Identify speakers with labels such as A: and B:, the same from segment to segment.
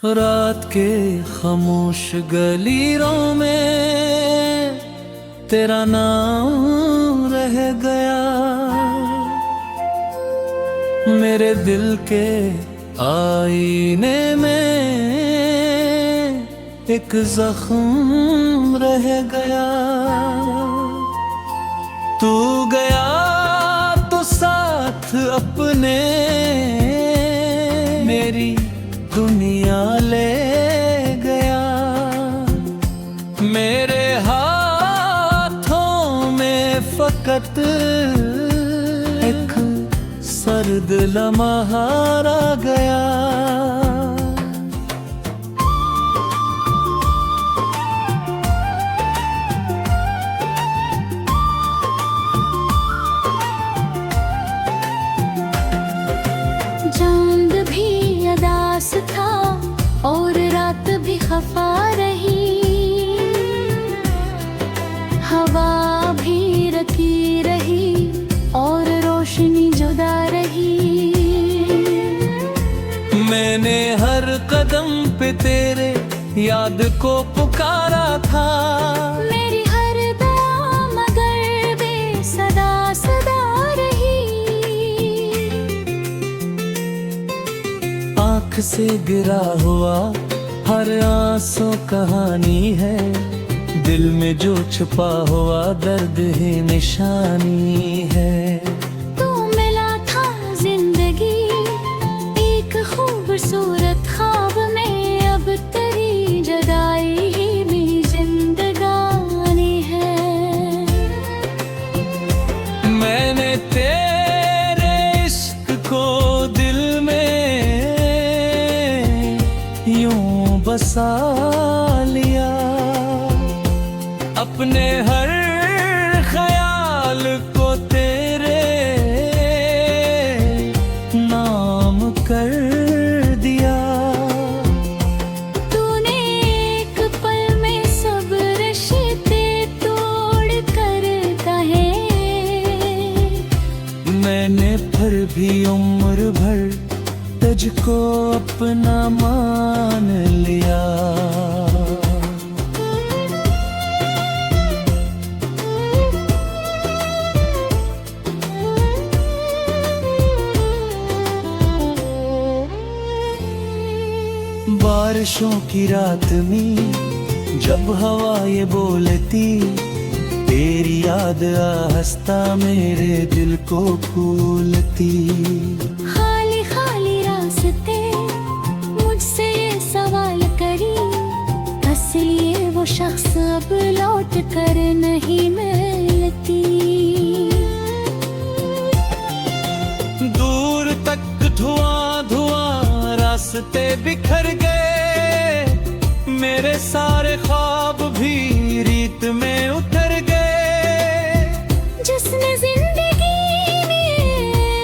A: रात के खामोश गलीरों में तेरा नाम रह गया। मेरे दिल के आईने में एक जख्म रह गया। तू गया तो साथ अपने मेरी दुनिया ले गया। मेरे हाथों में फकत एक सर्द लम्हा रह गया।
B: चांद भी अदास था और रात भी खफा रही। हवा भी रखी रही और रोशनी जुदा रही।
A: मैंने हर कदम पे तेरे याद को पुकारा था।
B: मेरी हर दुआ मगर बेसदा सदा रही।
A: आँख से गिरा हुआ हर आंसू कहानी है। दिल में जो छुपा हुआ दर्द ही निशानी है।
B: तू मिला था जिंदगी एक खूबसूरत ख्वाब में। अब तेरी जुदाई ही भी जिंदगानी है।
A: मैंने तेरे इश्क को दिल में यूं बसा लिया। अपने हर ख्याल को तेरे नाम कर दिया।
B: तूने एक पल में सब रिश्ते तोड़ कर कहे।
A: मैंने फिर भी उम्र भर तुझको अपना मान लिया। बारिशों की रात में जब हवा ये बोलती, तेरी याद आहिस्ता मेरे दिल को फूलती।
B: खाली खाली रास्ते मुझसे ये सवाल करी, असली वो शख्स अब लौट कर नहीं मिलती।
A: दूर तक धुआं धुआं रास्ते बिखर गए। मेरे सारे ख्वाब भी रीत में उतर गए।
B: जिसने जिंदगी में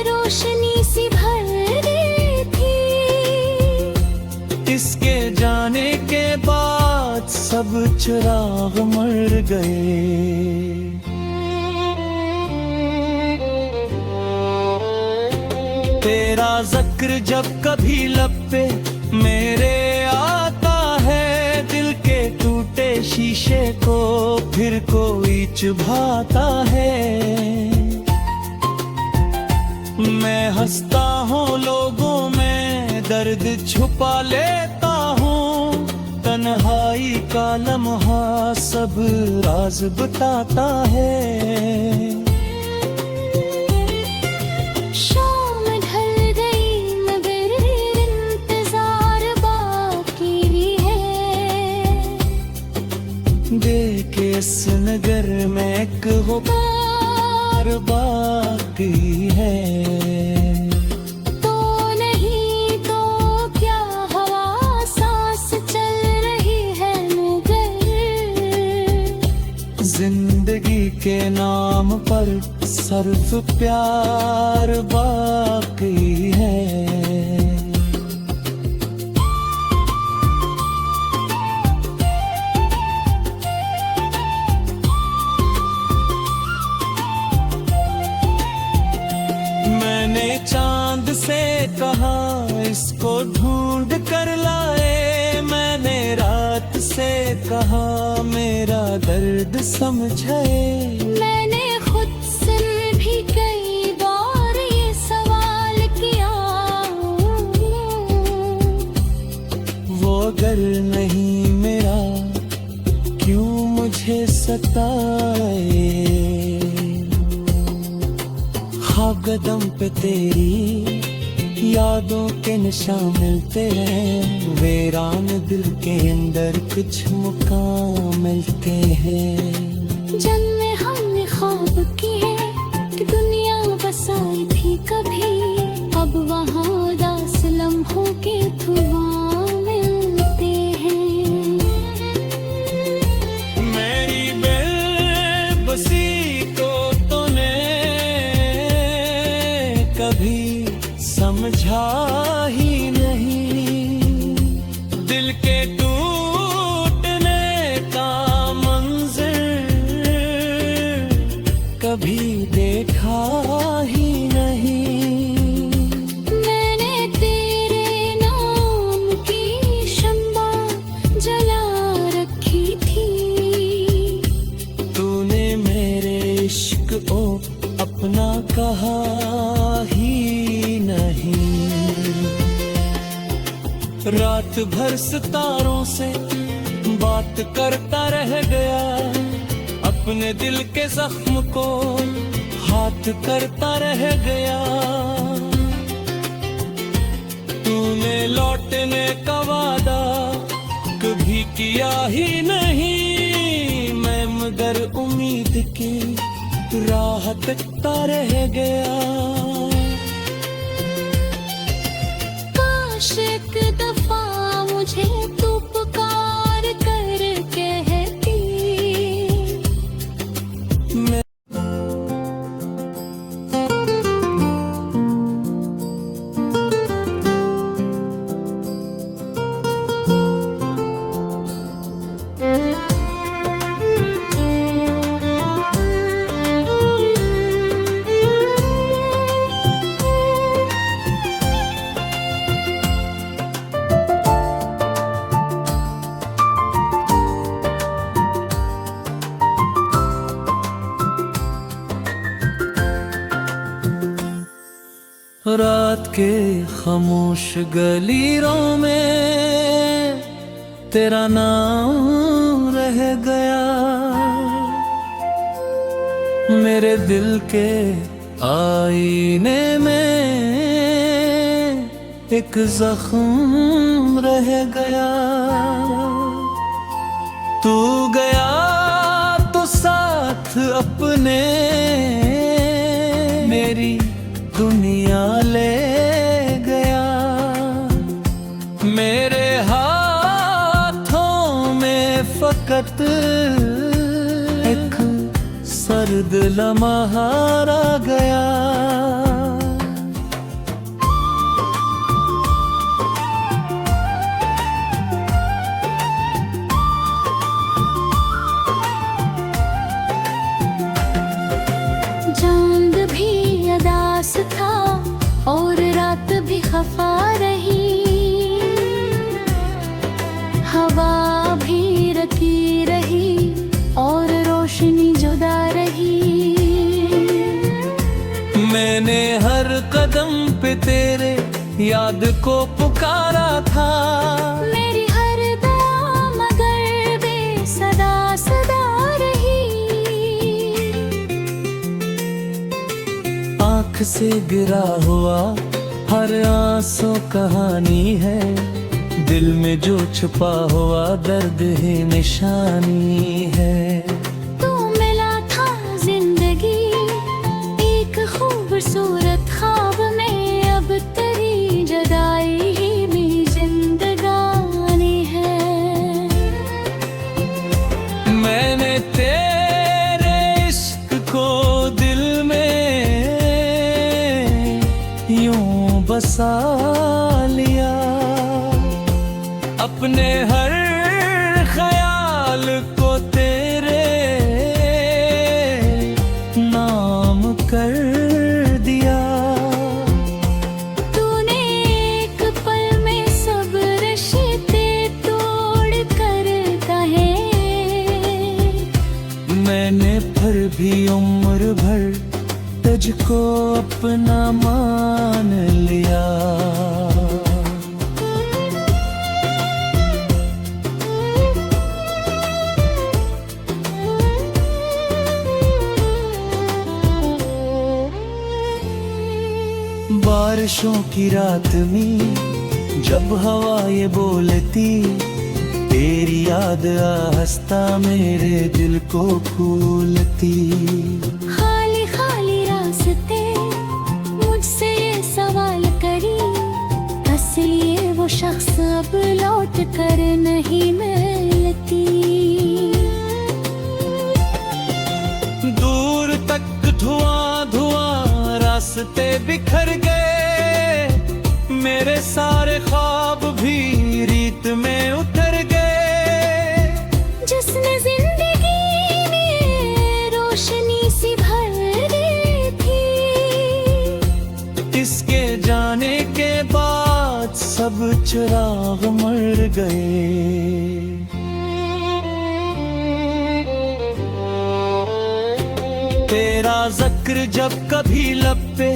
B: रोशनी सी भर दी थी,
A: इसके जाने के बाद सब चिराग मर गए। तेरा जिक्र जब कभी लब पे मेरे आता है, दिल के टूटे शीशे को फिर कोई चुभाता है। मैं हंसता हूँ लोगों में दर्द छुपा लेता हूँ। तन्हाई का लम्हा सब राज बताता है।
B: शाम ढल गई मगर इंतजार बाकी है।
A: देख इस नगर में एक गुबार बाकी है।
B: तो नहीं तो क्या हवा सांस चल रही है मगर
A: जिंदगी के नाम पर सिर्फ प्यार बाकी है। मैंने चांद से कहा इसको ढूंढ कर लाए। दर्द समझे।
B: मैंने खुद से भी कई बार ये सवाल किया,
A: वो अगर नहीं मेरा क्यों मुझे सताए। ख्वाब कदम पे तेरी यादों के निशान मिलते हैं, वीरान दिल के अंदर कुछ मुकाम मिलते हैं।
B: जन्मे हमने ख्वाब किए कि दुनिया बसाई थी कभी, अब वहाँ उदास लम्हों के धुआं मिलते हैं।
A: मेरी बेबसी को तूने कभी समझा ही नहीं, दिल के टूटने का मंज़र कभी देखा ही नहीं।
B: मैंने तेरे नाम की शम्मा जला रखी थी,
A: तूने मेरे इश्क को अपना कहा ही नहीं। रात भर सितारों से बात करता रह गया, अपने दिल के जख्म को हाथ करता रह गया। तूने लौटने का वादा कभी किया ही नहीं, मैं मगर उम्मीद की राह तकता रह गया।
B: काश एक दफा मुझे तू पुकार कर कहती,
A: मैं रात के खामोश गलीरों में तेरा नाम रह गया, मेरे दिल के आईने में एक जख्म रह गया। तू गया तो साथ अपने मेरी दुनिया ले गया, मेरे हाथों में फकत एक सर्द लम्हा रह गया।
B: चांद भी अदास था और रात भी खफा रही, हवा भी रती रही और रोशनी जुदा रही।
A: मैंने हर कदम पे तेरे याद को पुकारा था,
B: मेरी हर दुआ मगर बेसदा सदा रही।
A: आँख से गिरा हुआ हर आंसू कहानी है, दिल में जो छुपा हुआ दर्द ही निशानी है।
B: तू मिला था जिंदगी एक खूबसूरत ख्वाब में, अब तेरी जुदाई ही भी जिंदगानी है।
A: मैंने तेरे इश्क को दिल में यूं बसा लिया, अपने हर ख्याल को तेरे नाम कर दिया।
B: तूने एक पल में सब रिश्ते तोड़ कर कहे
A: बारिशों की रात में जब हवा ये बोलती, तेरी याद आहिस्ता मेरे दिल को फूलती।
B: खाली खाली रास्ते मुझसे ये सवाल करी, असली वो शख्स अब लौट कर नहीं मिलती।
A: दूर तक धुआं धुआं रास्ते बिखर गए, मेरे सारे ख्वाब भी रीत में उतर गए।
B: जिसने जिंदगी में रोशनी सी भर दी थी,
A: इसके जाने के बाद सब चिराग मर गए। तेरा जिक्र जब कभी लब पे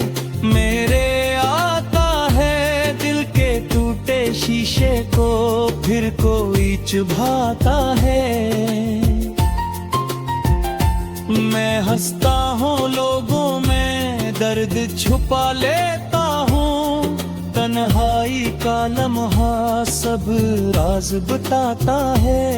A: मेरे आता है, दिल के टूटे शीशे को फिर कोई चुभाता है। मैं हंसता हूँ लोगों में दर्द छुपा लेता हूँ, तन्हाई का लम्हा सब राज बताता है।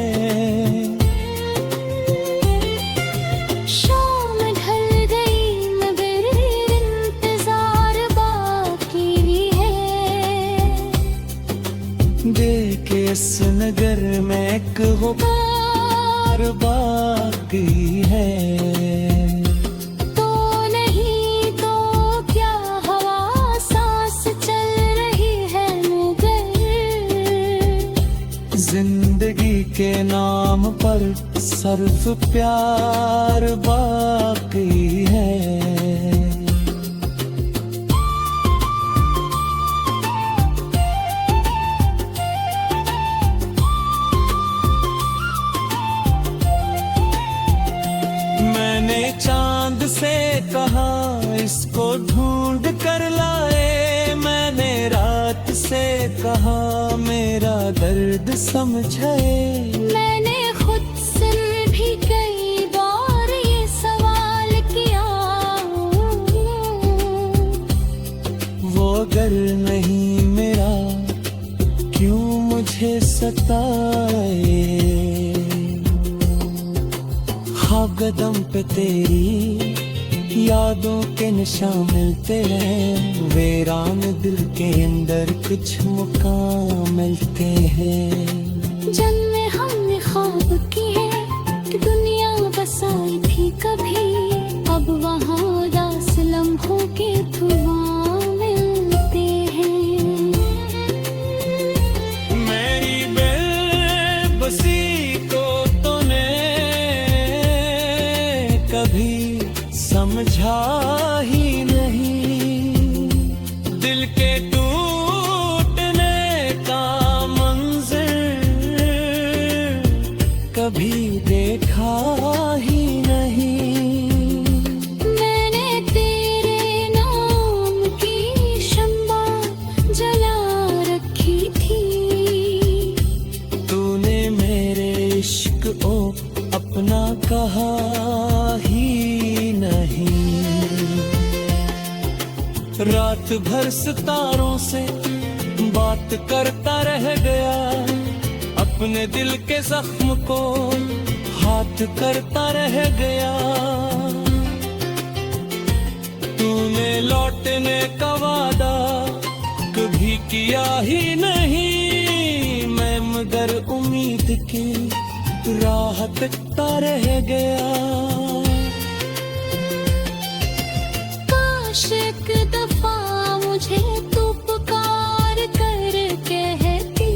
B: शाम ढल गई मगर इंतजार बाकी है,
A: देख इस नगर में एक गुबार बाकी है।
B: तो नहीं तो क्या हवा सांस चल रही है मगर,
A: जिंदगी के नाम पर सिर्फ प्यार बाकी है। मैंने चांद से कहा इसको ढूंढ कर लाए, मैंने रात से कहा मेरा दर्द समझे।
B: मैंने खुद से भी कई बार ये सवाल किया,
A: वो अगर नहीं मेरा क्यों मुझे सताए। ख्वाब कदम पे तेरी यादों के निशान मिलते हैं, वीरान दिल के अंदर कुछ मुकाम मिलते हैं।
B: जन्मे हमने ख्वाब किए कि दुनिया बसाई थी कभी, अब वहाँ उदास लम्हों के धुआं मिलते हैं।
A: मेरी बेबसी को तूने कभी समझा ही नहीं, दिल के टूटने का मंजर कभी देखा ही नहीं।
B: मैंने तेरे नाम की शम्मा जला रखी थी,
A: तूने मेरे इश्क को अपना कहा ही नहीं। रात भर सितारों से बात करता रह गया, अपने दिल के जख्म को हाथ करता रह गया। तूने लौटने का वादा कभी किया ही नहीं, मैं मगर उम्मीद की राह तकता रह गया।
B: काश एक दफा मुझे तू पुकार कर कहती,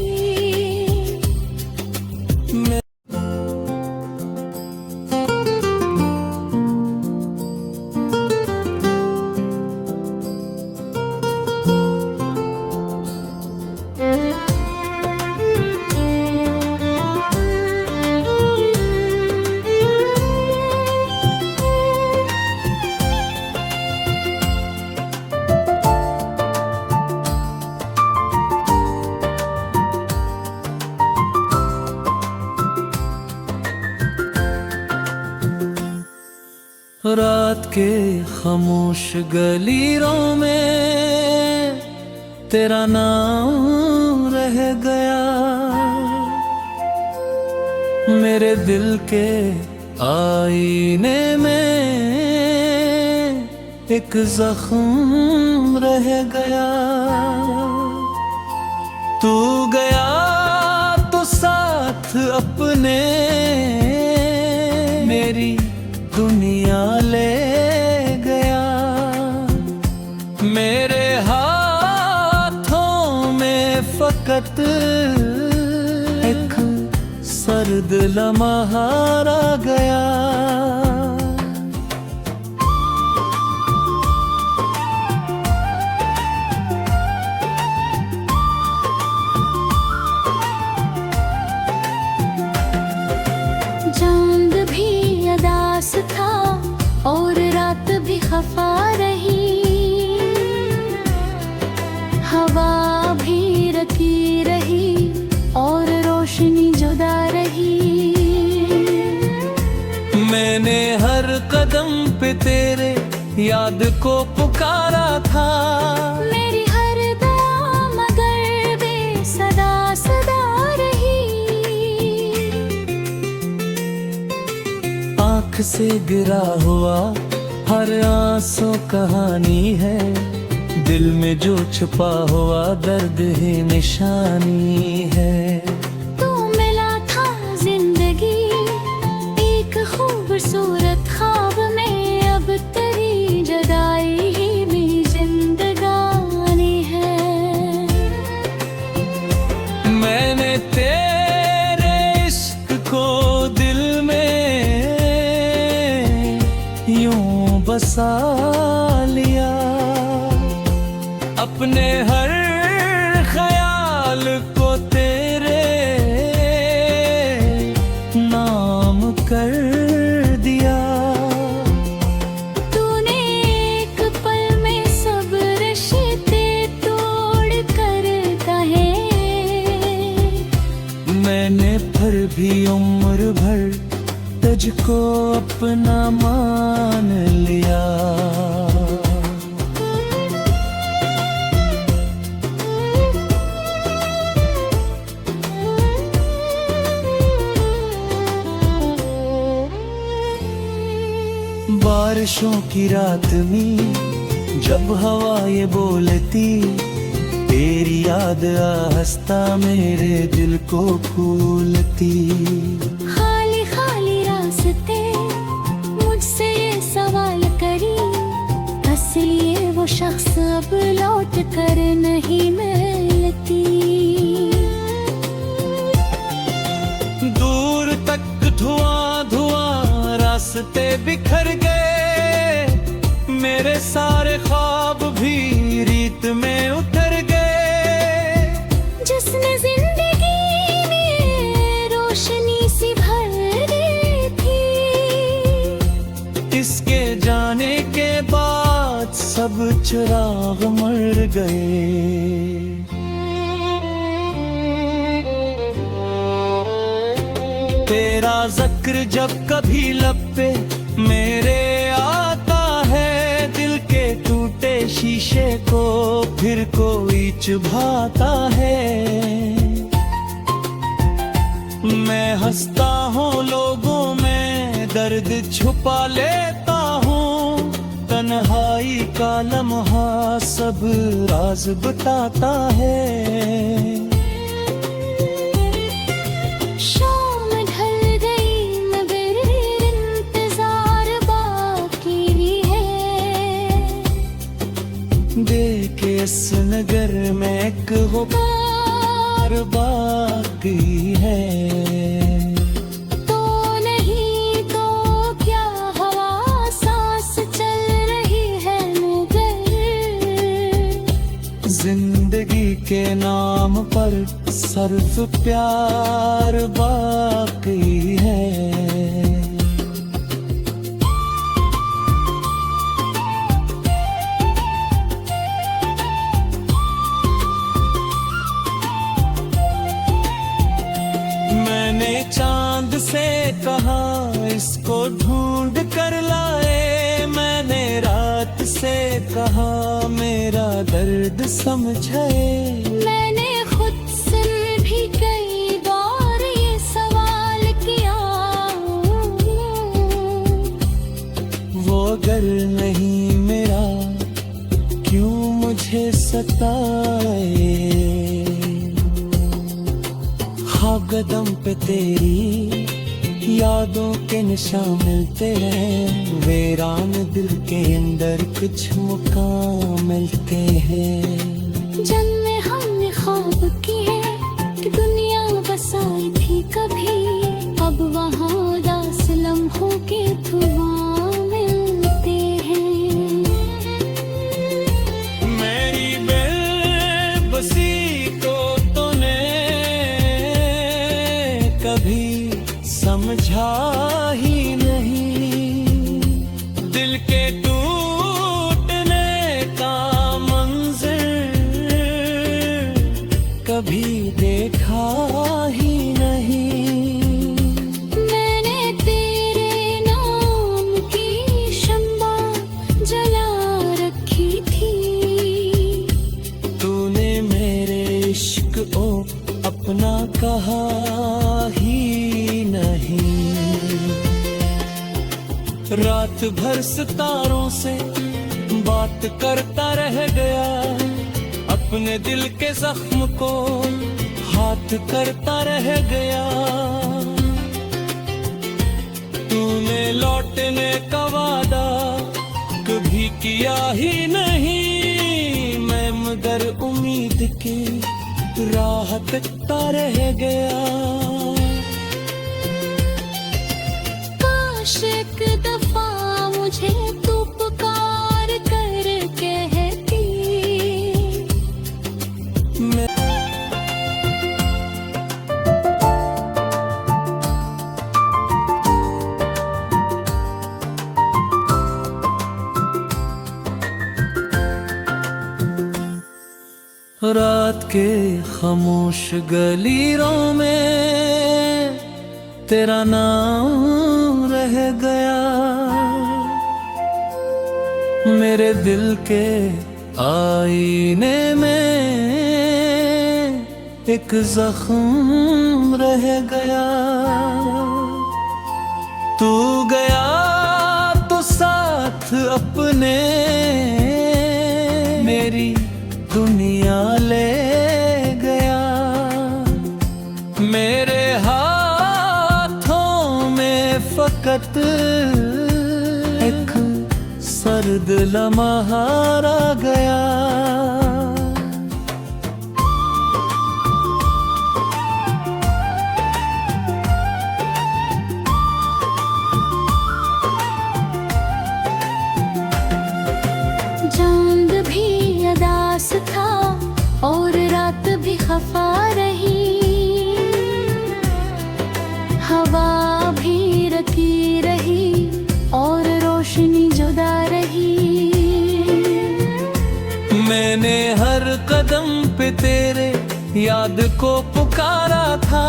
A: रात के खामोश गलीरों में तेरा नाम रह गया। मेरे दिल के आईने में एक जख्म रह गया। तू गया तो साथ अपने मेरी दुनिया ले गया। मेरे हाथों में फकत एक सर्द लम्हा रह गया।
B: चांद भी अदास था और रात भी खफा रही। हवा भी रकी रही और रोशनी जुदा रही।
A: मैंने हर कदम पे तेरे याद को पुकारा था।
B: मेरी हर दुआ मगर बेसदा सदा रही।
A: आँख से गिरा हुआ हर आंसू कहानी है। दिल में जो छुपा हुआ दर्द ही निशानी है।
B: तू मिला था जिंदगी एक खूबसूरत ख्वाब में। अब तेरी जुदाई ही भी जिंदगानी है।
A: मैंने तेरे इश्क को दिल में यूं बसा लिया। अपने हर ख्याल को तेरे नाम कर दिया।
B: तूने एक पल में सब रिश्ते तोड़ कर कहे।
A: मैंने फिर भी उम्र भर तुझको अपना मान लिया। बारिशों की रात में जब हवा ये बोलती, तेरी याद आहिस्ता मेरे दिल को फूलती।
B: खाली खाली रास्ते मुझसे ये सवाल करी, इसलिए वो शख्स अब लौट कर नहीं मिलती।
A: दूर तक धुआं धुआं रास्ते बिखर गए। मेरे सारे ख्वाब भी रीत में उतर गए।
B: जिसने जिंदगी में रोशनी सी भर दी थी,
A: इसके जाने के बाद सब चिराग मर गए। तेरा जिक्र जब कभी लब पे मेरे आता है, दिल के टूटे शीशे को फिर कोई चुभाता है। मैं हंसता हूँ लोगों में दर्द छुपा लेता हूँ। तन्हाई का लम्हा सब राज बताता है।
B: शाम ढल गई मगर इंतजार बाकी है।
A: देखे इस नगर में एक गुबार बाकी है।
B: तो नहीं तो क्या हवा सांस चल रही है मगर
A: जिंदगी के नाम पर सिर्फ प्यार बाकी है। मैंने चांद से कहा इसको ढूंढ कर लाए। मैंने रात से कहा मेरा दर्द समझे।
B: मैंने खुद से भी कई बार ये सवाल किया,
A: वो अगर नहीं मेरा क्यों मुझे सताए। हाँ कदम पे तेरी यादों के निशान मिलते हैं, वीरान दिल के अंदर कुछ मुकाम मिलते हैं।
B: जन्मे हमने ख्वाब किए कि दुनिया बसाई थी कभी, अब वहाँ दास लम्हों के धुआं मिलते हैं।
A: मेरी बेबसी को तूने कभी समझा ही नहीं, दिल के टूटने का मंज़र कभी देखा ही नहीं।
B: मैंने तेरे नाम की शम्मा जला रखी थी,
A: तूने मेरे इश्क को अपना कहा ही नहीं। रात भर सितारों से बात करता रह गया, अपने दिल के जख्म को हाथ करता रह गया। तूने लौटने का वादा कभी किया ही नहीं, मैं मगर उम्मीद की राह तकता रह गया।
B: काश एक दफा मुझे तू पुकार कर कहती,
A: मैं रात के खामोश गलीरों में तेरा नाम रह गया, मेरे दिल के आईने में एक जख्म रह गया। तू गया तो साथ अपने मेरी दुनिया ले गया, मेरे हाथों में फकत एक सर्द लम्हा रह गया।
B: चांद भी अदास था और रात भी खफा रही, हवा भी रती रही और रोशनी जुदा रही।
A: मैंने हर कदम पे तेरे याद को पुकारा था,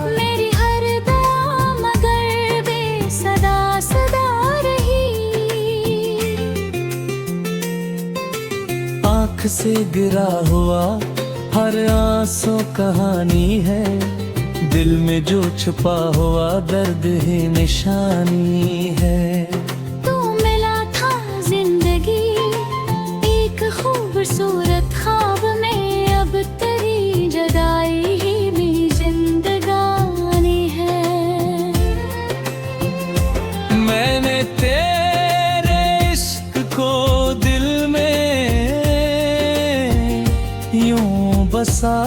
B: मेरी हर दुआ मगर बेसदा सदा रही।
A: आँख से गिरा हुआ हर आंसू कहानी है, दिल में जो छुपा हुआ दर्द ही निशानी है।
B: तू मिला था जिंदगी एक खूबसूरत ख्वाब में, अब तेरी जुदाई ही भी जिंदगानी है।
A: मैंने तेरे इश्क को दिल में यूं बसा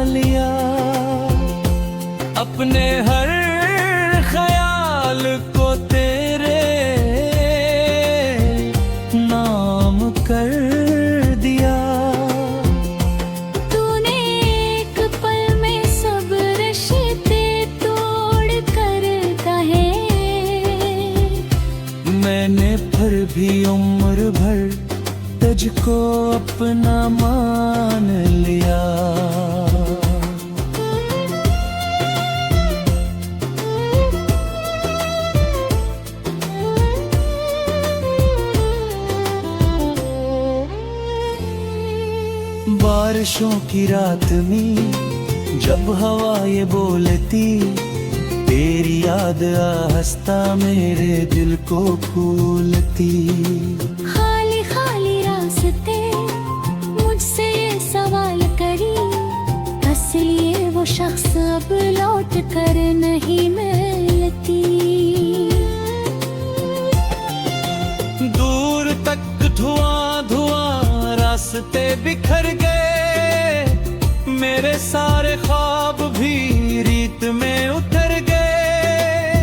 A: लिया, अपने हर ख्याल को तेरे नाम कर दिया।
B: तूने एक पल में सब रिश्ते तोड़ कर कहे,
A: मैंने फिर भी उम्र भर तुझको अपना मान लिया। बारिशों की रात में जब हवा ये बोलती, तेरी याद आहिस्ता मेरे दिल को फूलती।
B: खाली खाली रास्ते मुझसे ये सवाल करी, इसलिए वो शख्स अब लौट कर नहीं मिलती।
A: दूर तक धुआं धुआं रास्ते बिखर गए, मेरे सारे ख्वाब भी रीत में उतर गए।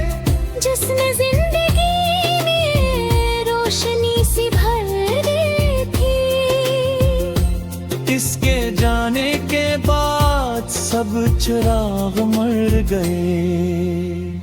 B: जिसने जिंदगी में रोशनी सी भर दी थी,
A: इसके जाने के बाद सब चिराग मर गए।